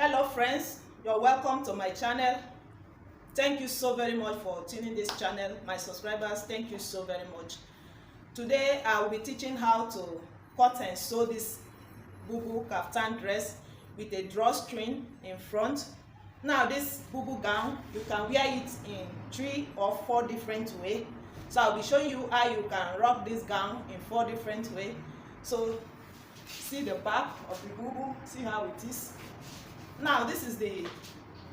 Hello friends, you're welcome to my channel. Thank you so very much for tuning this channel. My subscribers, thank you so very much. Today I will be teaching how to cut and sew this Bubu Kaftan dress with a drawstring in front. Now this Bubu gown, you can wear it in 3 or 4 different ways. So I'll be showing you how you can rock this gown in 4 different ways. So see the back of the Bubu, see how it is. Now this is the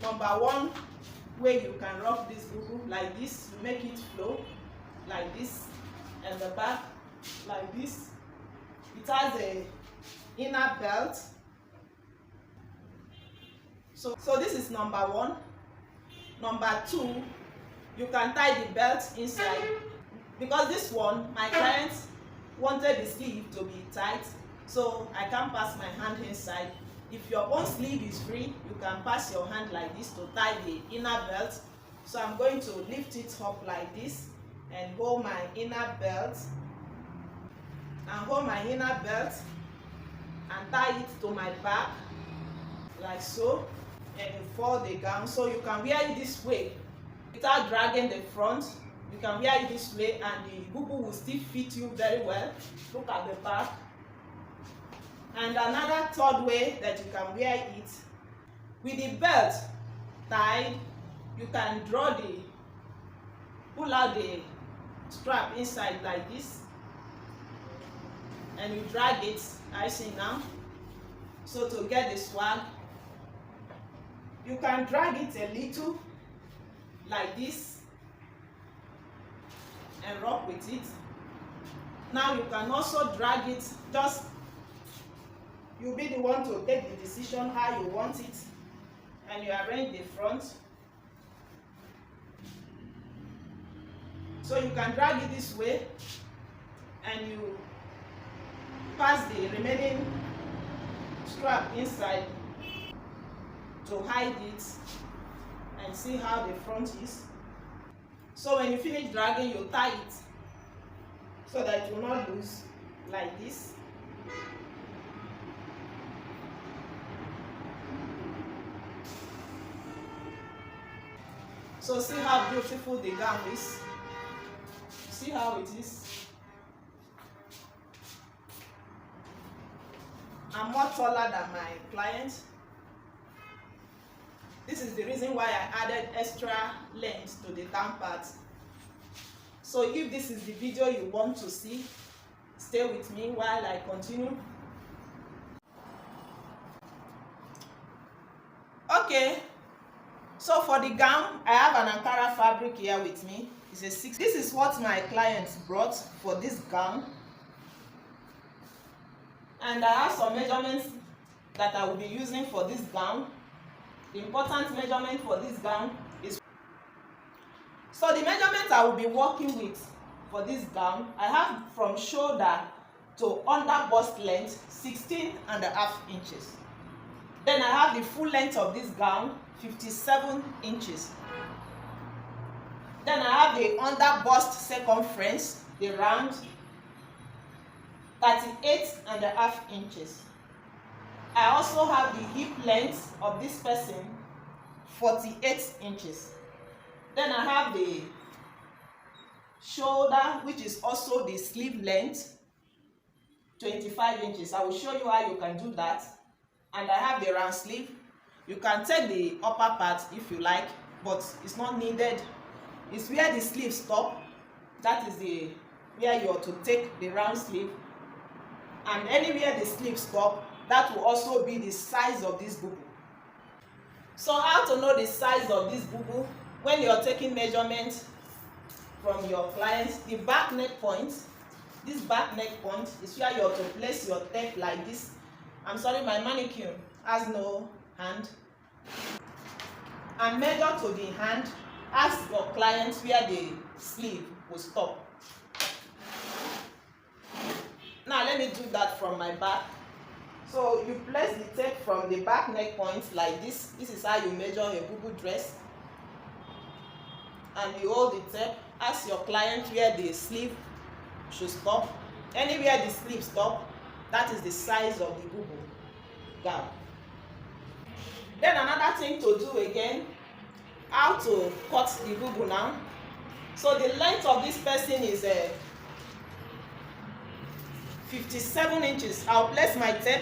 number 1 way you can rock this Bubu, like this. You make it flow like this, and the back like this. It has a inner belt. So this is number 1. Number 2, you can tie the belt inside, because this one my client wanted the sleeve to be tight, so I can't pass my hand inside. If your own sleeve is free, you can pass your hand like this to tie the inner belt. So I'm going to lift it up like this and hold my inner belt and tie it to my back like so, and fold the gown. So you can wear it this way without dragging the front. You can wear it this way and the Bubu will still fit you very well. Look at the back. And another 3rd way that you can wear it, with the belt tied, you can pull out the strap inside like this, and you drag it, I see now. So to get the swag, you can drag it a little like this and rock with it. Now you can also drag it, you'll be the one to take the decision how you want it, and you arrange the front. So you can drag it this way and you pass the remaining strap inside to hide it, and see how the front is. So when you finish dragging, you tie it so that it will not lose like this. So see how beautiful the gown is. See how it is. I'm more taller than my client. This is the reason why I added extra length to the gown part. So if this is the video you want to see, stay with me while I continue. Okay. So for the gown, I have an Ankara fabric here with me. It's a 6. This is what my client brought for this gown. And I have some measurements that I will be using for this gown. The important measurement for this gown is... So the measurement I will be working with for this gown, I have from shoulder to under bust length 16.5 inches. Then I have the full length of this gown, 57 inches. Then I have the under bust circumference, the round, 38.5 inches. I also have the hip length of this person, 48 inches. Then I have the shoulder, which is also the sleeve length, 25 inches. I will show you how you can do that. And I have the round sleeve. You can take the upper part if you like, but it's not needed. It's where the sleeve stop. That is where you are to take the round sleeve. And anywhere the sleeve stop, that will also be the size of this Bubu. So how to know the size of this Bubu? When you are taking measurements from your clients, the back neck point, this back neck point is where you are to place your tape like this. I'm sorry, my mannequin has no hand. And measure to the hand. Ask your client where the sleeve will stop. Now let me do that from my back. So you place the tape from the back neck point like this. This is how you measure a Bubu dress. And you hold the tape. Ask your client where the sleeve should stop. Anywhere the sleeve stop, that is the size of the Bubu gown. Then another thing to do again, how to cut the bubu now. So the length of this person is 57 inches. I'll place my tape.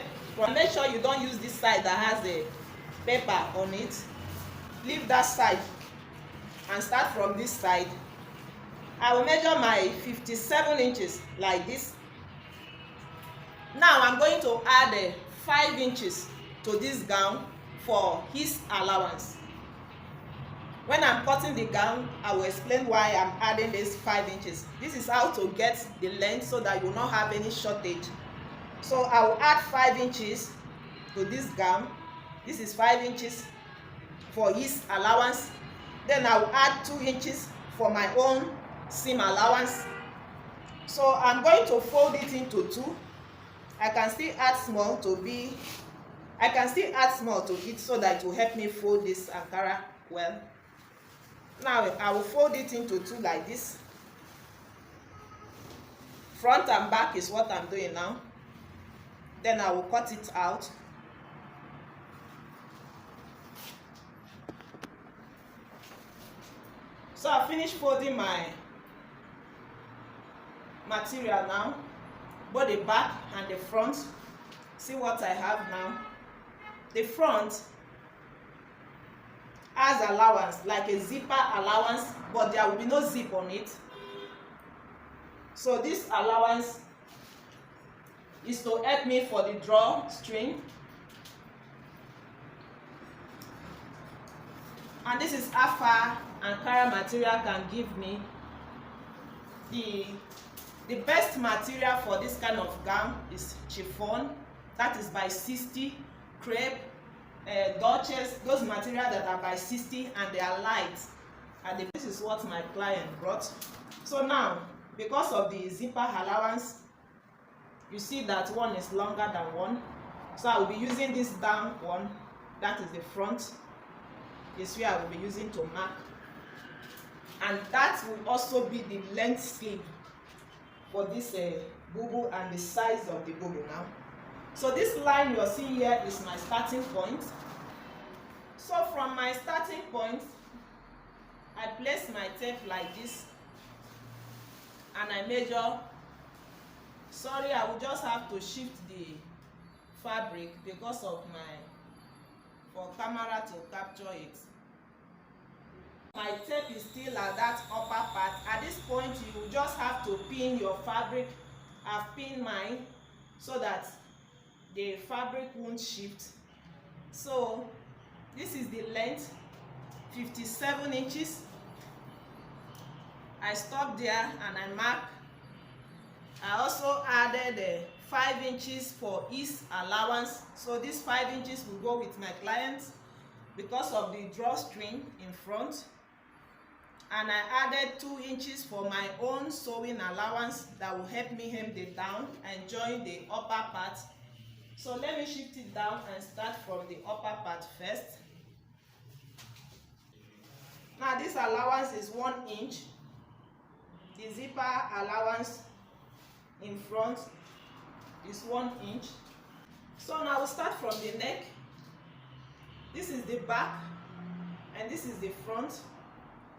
Make sure you don't use this side that has a paper on it. Leave that side and start from this side. I will measure my 57 inches like this. Now I'm going to add 5 inches to this gown for his allowance. When I'm cutting the gown, I will explain why I'm adding this 5 inches. This is how to get the length so that you will not have any shortage. So I will add 5 inches to this gown. This is 5 inches for his allowance. Then I will add 2 inches for my own seam allowance. So I'm going to fold it into 2. I can still add small to it so that it will help me fold this Ankara well. Now I will fold it into 2 like this. Front and back is what I'm doing now. Then I will cut it out. So I finished folding my material now, both the back and the front. See what I have now. The front has allowance, like a zipper allowance, but there will be no zip on it. So this allowance is to help me for the drawstring. And this is how far Ankara material can give me. The best material for this kind of gown is chiffon, that is by 60, crepe, Duchess, those materials that are by 60 and they are light. And this is what my client brought. So now, because of the zipper allowance, you see that one is longer than one. So I will be using this down one, that is the front. This way I will be using to mark. And that will also be the length sleeve for this bubu and the size of the bubu now. So this line you're seeing here is my starting point. So from my starting point, I place my tape like this and I measure. Sorry, I will just have to shift the fabric because of for camera to capture it. My tape is still at that upper part. At this point, you just have to pin your fabric. I've pinned mine so that the fabric won't shift. So this is the length, 57 inches. I stop there and I mark. I also added 5 inches for his allowance. So this 5 inches will go with my client because of the drawstring in front. And I added 2 inches for my own sewing allowance that will help me hem the down and join the upper part. So let me shift it down and start from the upper part first. Now this allowance is 1 inch. The zipper allowance in front is 1 inch. So now we'll start from the neck. This is the back and this is the front.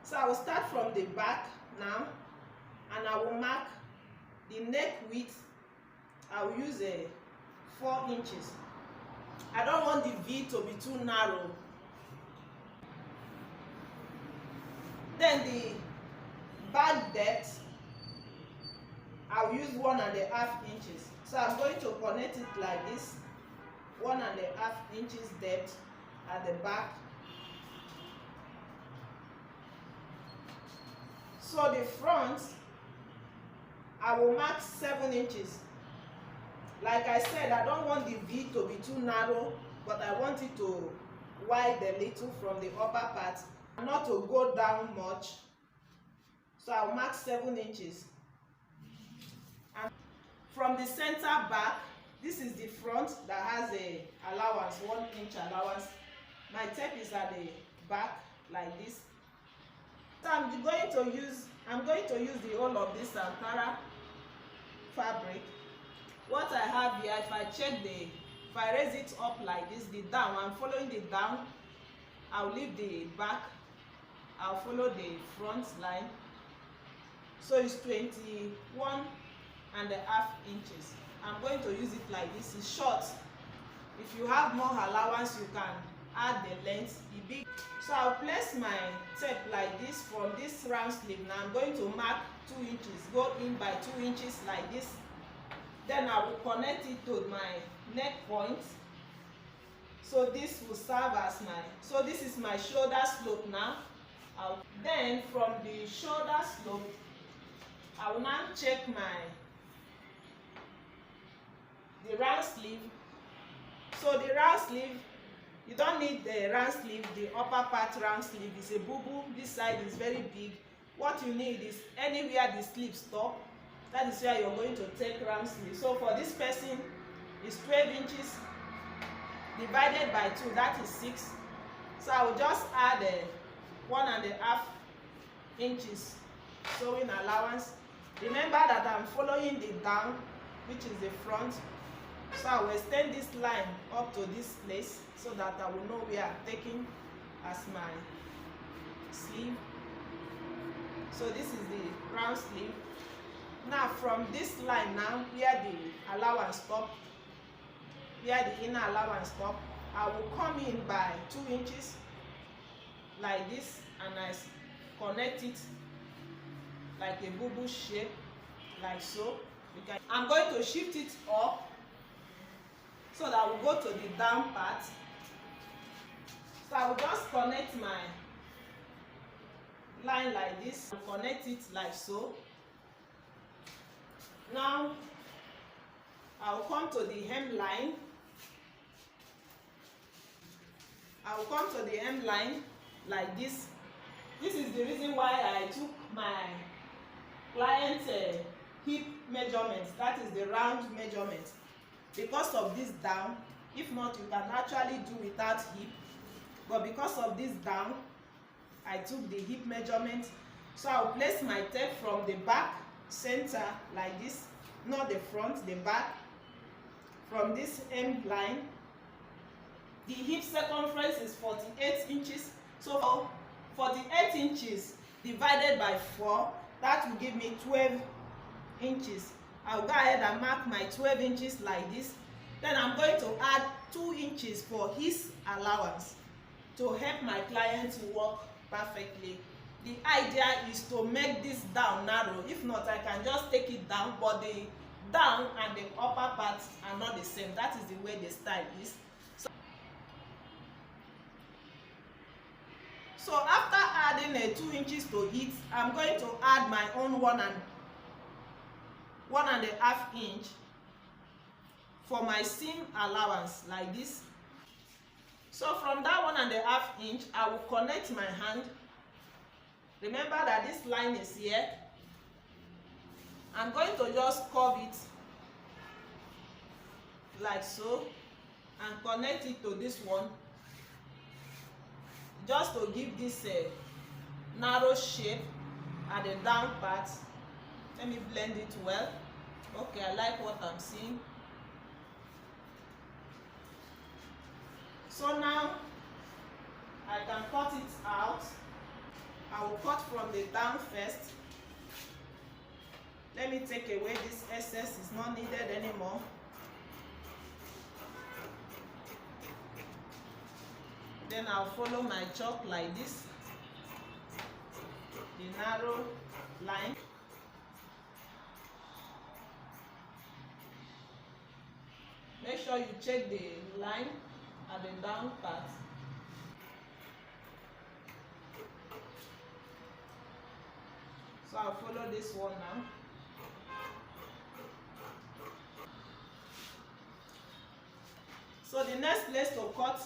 So I will start from the back now and I will mark the neck width. I will use 4 inches. I don't want the V to be too narrow. Then the back depth, I will use 1.5 inches. So I'm going to connect it like this, 1.5 inches depth at the back. So the front, I will mark 7 inches. Like I said, I don't want the V to be too narrow, but I want it to widen a little from the upper part, not to go down much. So I'll mark 7 inches. And from the center back, this is the front that has a allowance, 1 inch allowance. My tape is at the back like this. So I'm going to use the whole of this Ankara fabric. What I have here, if I check the If I raise it up like this, the down, I'm following the down, I'll leave the back, I'll follow the front line. So it's 21.5 inches. I'm going to use it like this. It's short. If you have more allowance, you can add the length. The big. So I'll place my tape like this from this round sleeve. Now I'm going to mark 2 inches. Go in by 2 inches like this. Then I will connect it to my neck point. So this will serve as my. So this is my shoulder slope now. Then from the shoulder slope, I will now check the round sleeve. So the round sleeve, you don't need the round sleeve, the upper part round sleeve is a bubu. This side is very big. What you need is anywhere the sleeve stop, that is where you're going to take round sleeve. So for this person, it's 12 inches divided by 2, that is 6. So I will just add 1.5 inches sewing allowance. Remember that I'm following the down, which is the front. So I will extend this line up to this place so that I will know where I'm taking as my sleeve. So this is the round sleeve. Now from this line now, where the allowance stop, where the inner allowance stop, I will come in by 2 inches like this, and I connect it like a bubu shape, like so. I'm going to shift it up so that we'll go to the down part. So I will just connect my line like this, and connect it like so. Now I will come to the hemline. I will come to the hemline like this. This is the reason why I took my client's hip measurements, that is the round measurement, because of this down. If not, you can actually do without hip, but because of this down, I took the hip measurement. So I'll place my tape from the back center like this, not the front, the back. From this hem line, the hip circumference is 48 inches. So 48 inches divided by 4, that will give me 12 inches. I'll go ahead and mark my 12 inches like this. Then I'm going to add 2 inches for his allowance to help my client to walk perfectly. The idea is to make this down narrow. If not, I can just take it down, but the down and the upper parts are not the same. That is the way the style is. So after adding 2 inches to it, I'm going to add my own 1.5 inch for my seam allowance like this. So from that 1.5 inch, I will connect my hand. Remember that this line is here. I'm going to just curve it like so and connect it to this one, just to give this narrow shape at the down part. Let me blend it well. Okay, I like what I'm seeing. So now I can cut it out. I will cut from the down first. Let me take away this excess, is not needed anymore. Then I'll follow my chalk like this, the narrow line. Make sure you check the line at the down part. So I'll follow this one now. So the next place to cut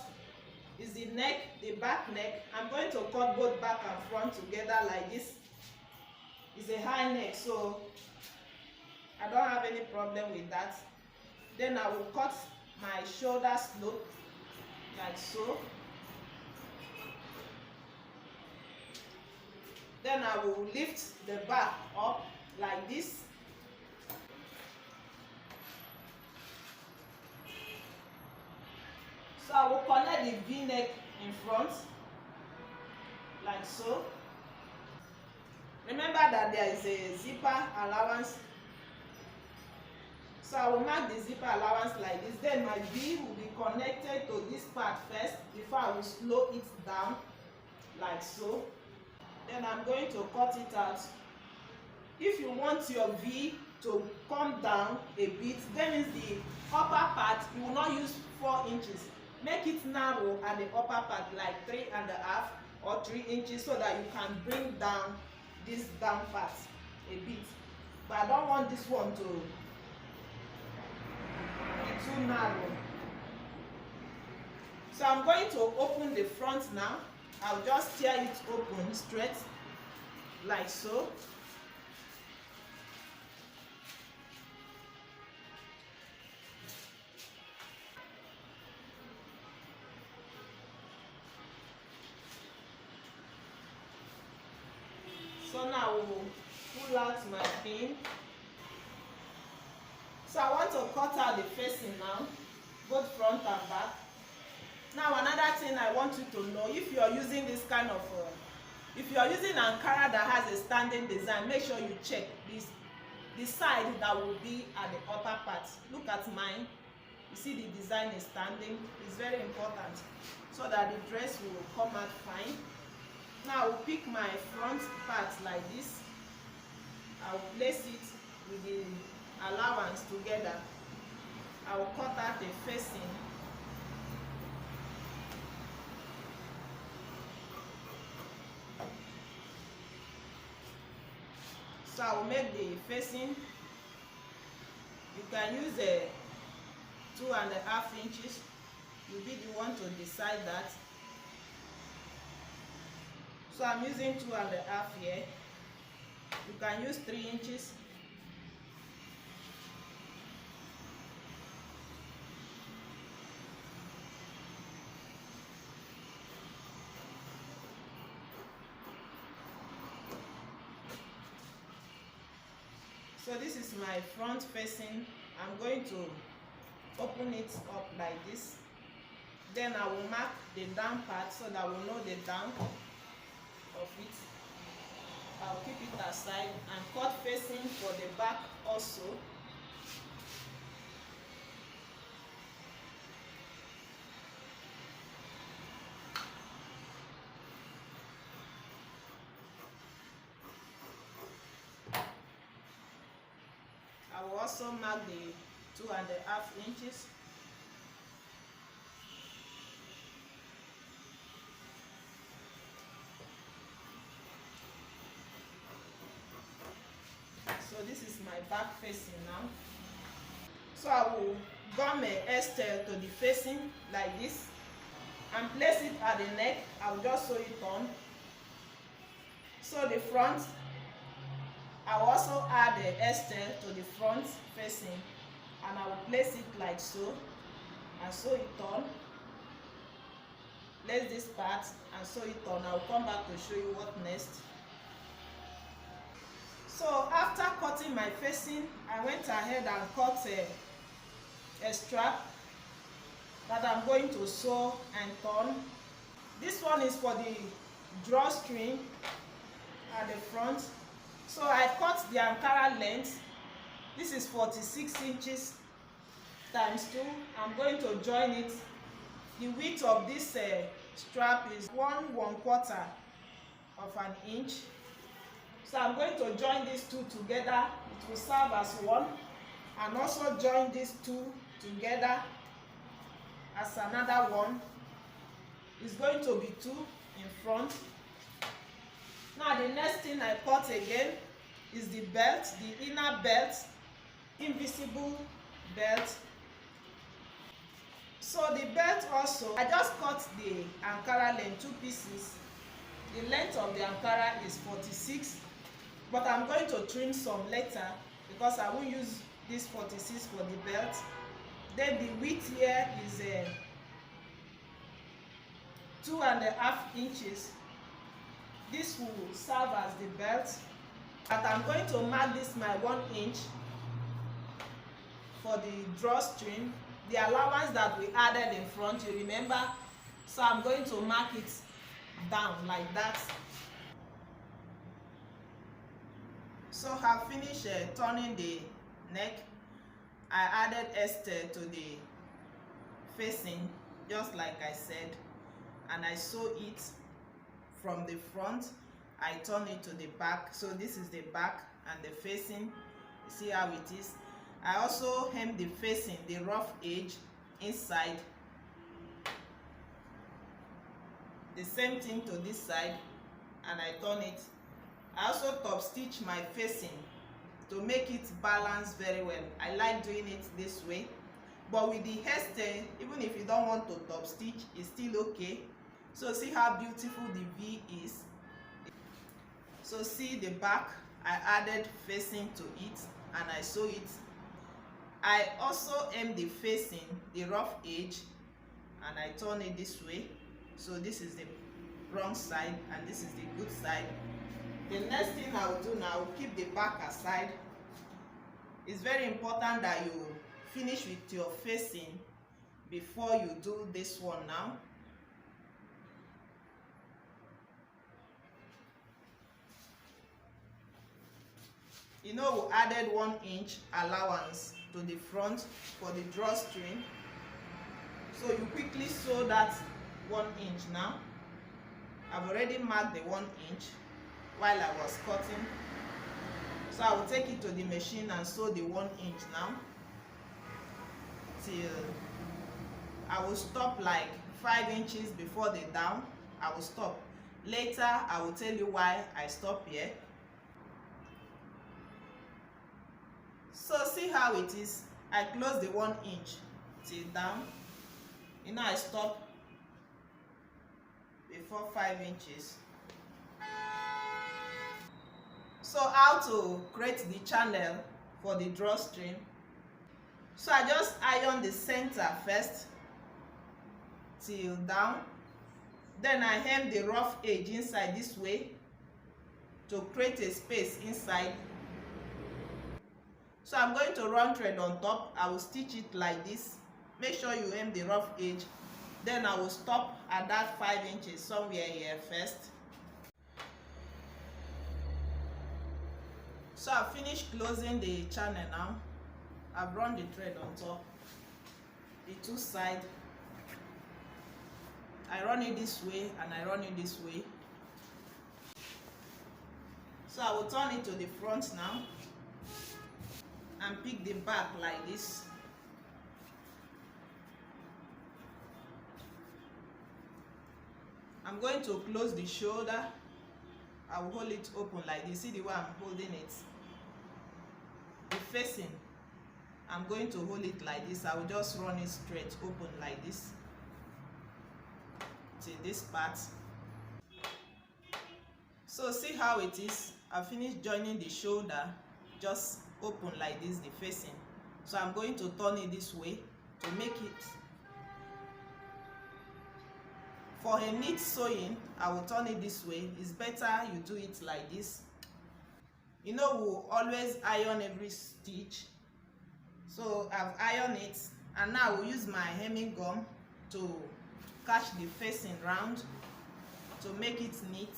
is the neck, the back neck. I'm going to cut both back and front together like this. It's a high neck, so I don't have any problem with that. Then I will cut my shoulder slope like so. Then I will lift the back up like this. connect the V-neck in front, like so. Remember that there is a zipper allowance. So I will mark the zipper allowance like this. Then my V will be connected to this part first before I will slow it down, like so. Then I'm going to cut it out. If you want your V to come down a bit, that means the upper part, you will not use 4 inches. Make it narrow at the upper part, like 3.5 or 3 inches, so that you can bring down this down part a bit. But I don't want this one to be too narrow. So I'm going to open the front now. I'll just tear it open straight, like so. So now we'll pull out my pin. So I want to cut out the facing now, both front and back. Now another thing I want you to know, if you are using this kind of, if you are using Ankara that has a standing design, make sure you check the side that will be at the upper part. Look at mine. You see the design is standing. It's very important so that the dress will come out fine. Now I will pick my front part like this. I will place it with the allowance together. I will cut out the facing. So I will make the facing. You can use a 2.5 inches. You'll be the one to decide that. So I'm using 2.5 here. You can use 3 inches. So this is my front facing. I'm going to open it up like this. Then I will mark the down part so that we'll know the down of it. I'll keep it aside and cut facing for the back also. I will also mark the 2.5 inches. So this is my back facing now. So I will gum a hairstyle to the facing like this and place it at the neck. I will just sew it on. So the front, I will also add a hairstyle to the front facing and I will place it like so and sew it on. Place this part and sew it on. I will come back to show you what next. So after cutting my facing, I went ahead and cut a strap that I'm going to sew and turn. This one is for the drawstring at the front. So I cut the Ankara length. This is 46 inches times 2. I'm going to join it. The width of this strap is 1/4 of an inch. So I'm going to join these two together. It will serve as one. And also join these two together as another one. It's going to be 2 in front. Now the next thing I cut again is the belt, the inner belt, invisible belt. So the belt also, I just cut the Ankara length 2 pieces. The length of the Ankara is 46. But I'm going to trim some later because I will use this 46 for the belt. Then the width here is 2.5 inches. This will serve as the belt. And I'm going to mark this my 1 inch for the drawstring. the allowance that we added in front, you remember? So I'm going to mark it down like that. So I've finished turning the neck. I added ester to the facing, just like I said, and I sew it from the front. I turn it to the back. So this is the back and the facing. You see how it is. I also hem the facing, the rough edge inside. The same thing to this side, and I turn it. I also top stitch my facing to make it balance very well. I like doing it this way, but with the hairstyle, even if you don't want to top stitch, it's still okay. So see how beautiful the V is. So see the back, I added facing to it and I sew it. I also hem the facing, the rough edge, and I turn it this way. So this is the wrong side and this is the good side. The next thing I will do now, keep the back aside. It's very important that you finish with your facing before you do this one now. You know, we added 1 inch allowance to the front for the drawstring. So you quickly sew that 1 inch now. I've already marked the 1 inch while I was cutting. So I will take it to the machine and sew the 1 inch now. Till I will stop like 5 inches before the down. I will stop. Later I will tell you why I stop here. So see how it is. I close the 1 inch till down. You know, I stop before 5 inches. So how to create the channel for the drawstring? So I just iron the center first till down. Then I hem the rough edge inside this way to create a space inside. So I'm going to run thread on top. I will stitch it like this. Make sure you hem the rough edge. Then I will stop at that 5 inches somewhere here first. So I've finished closing the channel now. I've run the thread on top, the two sides. I run it this way and I run it this way. So I will turn it to the front now and pick the back like this. I'm going to close the shoulder. I will hold it open like this. See the way I'm holding it? The facing, I'm going to hold it like this. I will just run it straight open like this till this part. So see how it is. I finished joining the shoulder, just open like this, the facing. So I'm going to turn it this way to make it. For a neat sewing, I will turn it this way. It's better you do it like this. You know, we'll always iron every stitch. So I've ironed it, and now we'll use my hemming gum to catch the facing round to make it neat.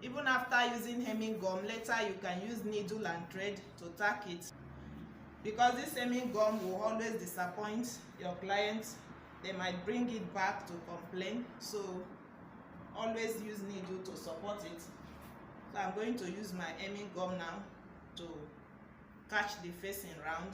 Even after using hemming gum, later you can use needle and thread to tack it. Because this hemming gum will always disappoint your clients. They might bring it back to complain. So always use needle to support it. So I'm going to use my hemming gum now to catch the facing round.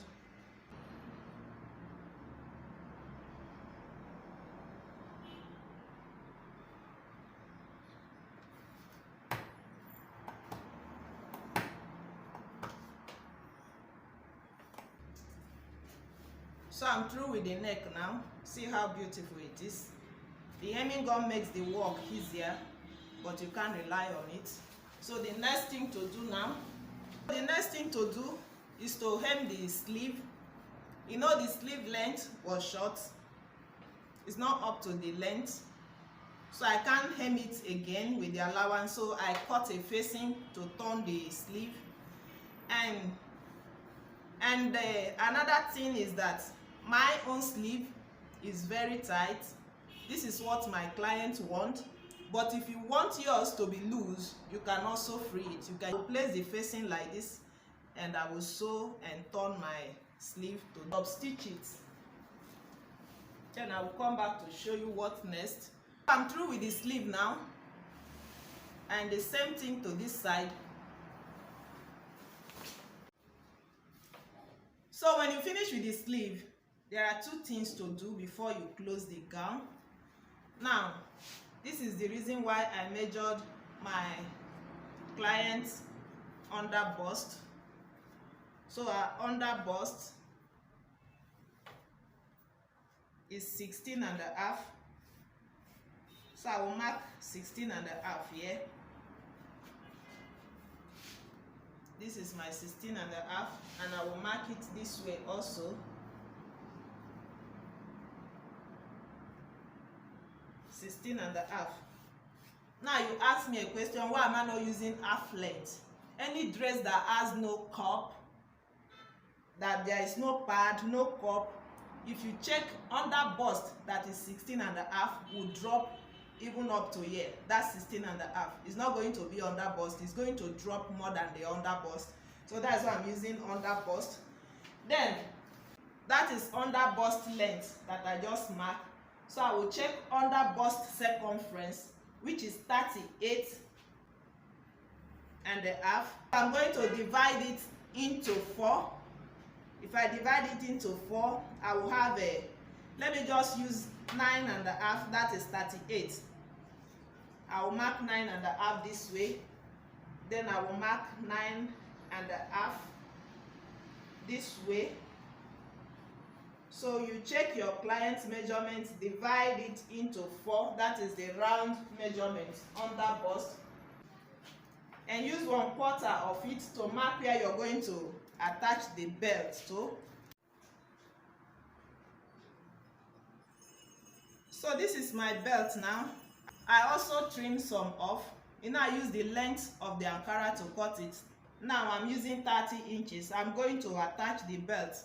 So I'm through with the neck now. See how beautiful it is. The hemming gum makes the work easier, but you can't rely on it. So the next thing to do now, is to hem the sleeve. You know, the sleeve length was short. It's not up to the length. So I can't hem it again with the allowance. So I cut a facing to turn the sleeve. And another thing is that My own sleeve is very tight. This is what my client want, but if you want yours to be loose, you can also free it. You can place the facing like this, and I will sew and turn my sleeve to top stitch it. Then I will come back to show you what next. I'm through with the sleeve now, and the same thing to this side. So when you finish with the sleeve, there are two things to do before you close the gown. Now, this is the reason why I measured my client's under bust. So our under bust is 16.5. So I will mark 16.5 here. This is my 16.5, and I will mark it this way also. 16.5. Now you ask me a question, why am I not using half length? Any dress that has no cup, that there is no pad, no cup, if you check under bust, that is 16.5, will drop even up to here. That's 16.5. It's not going to be under bust, it's going to drop more than the under bust. So that's why I'm using under bust. Then that is under bust length that I just marked. So I will check under bust circumference, which is 38.5. I'm going to divide it into 4. If I divide it into 4, I will have a, let me just use 9.5, that is 38. I will mark 9.5 this way. Then I will mark 9.5 this way. So you check your client's measurements, divide it into 4, that is the round measurement under bust, and use 1/4 of it to mark where you're going to attach the belt to. So this is my belt now. I also trim some off. You know, I use the length of the Ankara to cut it. Now I'm using 30 inches. I'm going to attach the belt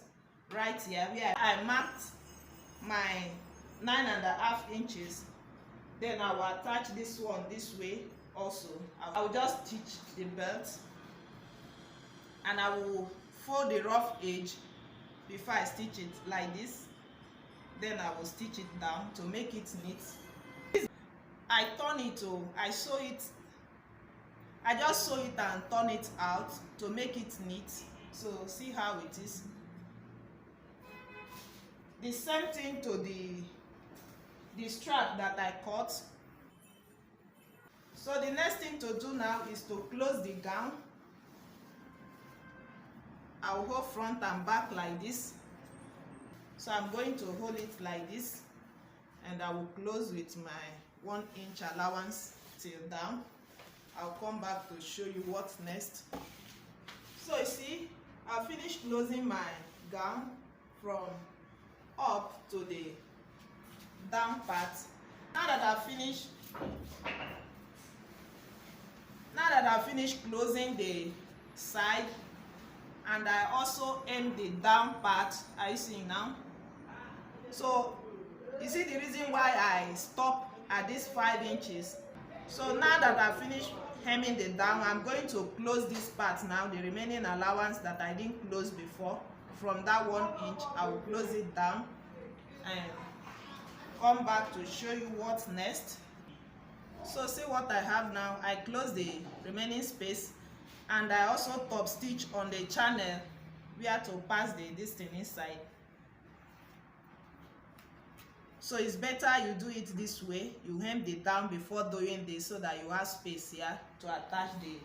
right here where I marked my 9.5 inches. Then I will attach this one this way also. I will just stitch the belt, and I will fold the rough edge before I stitch it like this. Then I will stitch it down to make it neat. I turn it to, I sew it, I just sew it and turn it out to make it neat. So see how it is. The same thing to the strap that I cut. So the next thing to do now is to close the gown. I will hold front and back like this. So I'm going to hold it like this, and I will close with my 1 inch allowance till down. I'll come back to show you what's next. So you see, I finished closing my gown from up to the down part. Now that I've finished closing the side, and I also aim the down part, are you seeing now? So you see the reason why I stop at this 5 inches. So now that I've finished hemming the down, I'm going to close this part now, the remaining allowance that I didn't close before. From that 1 inch, I will close it down and come back to show you what's next. So see what I have now. I close the remaining space, and I also top stitch on the channel where to pass this thing inside. So it's better you do it this way. You hem the down before doing this, so that you have space here to attach the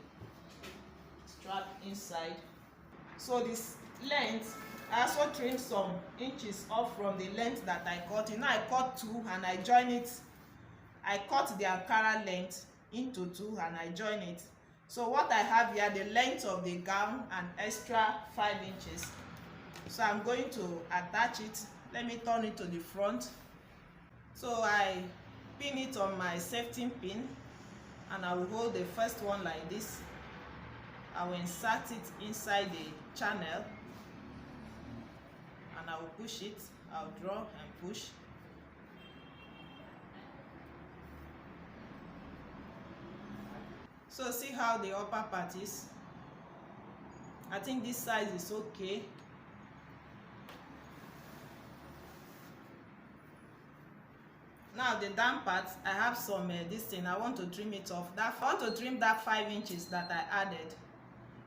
strap inside. So this length, I also trim some inches off from the length that I cut. You know, I cut 2 and I join it. I cut the Ankara length into 2 and I join it. So what I have here, the length of the gown and extra 5 inches. So I'm going to attach it. Let me turn it to the front. So I pin it on my safety pin, and I will hold the first one like this. I will insert it inside the channel, and I will push it. I'll draw and push. So see how the upper part is. I think this size is okay. Now the down part, I have some this thing. I want to trim it off. I want to trim that 5 inches that I added.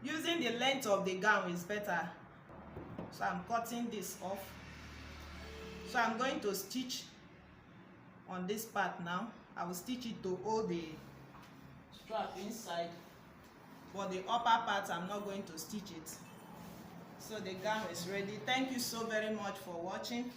Using the length of the gown is better. So I'm cutting this off. So I'm going to stitch on this part now. I will stitch it to hold the strap inside. For the upper part, I'm not going to stitch it. So the gown is ready. Thank you so very much for watching.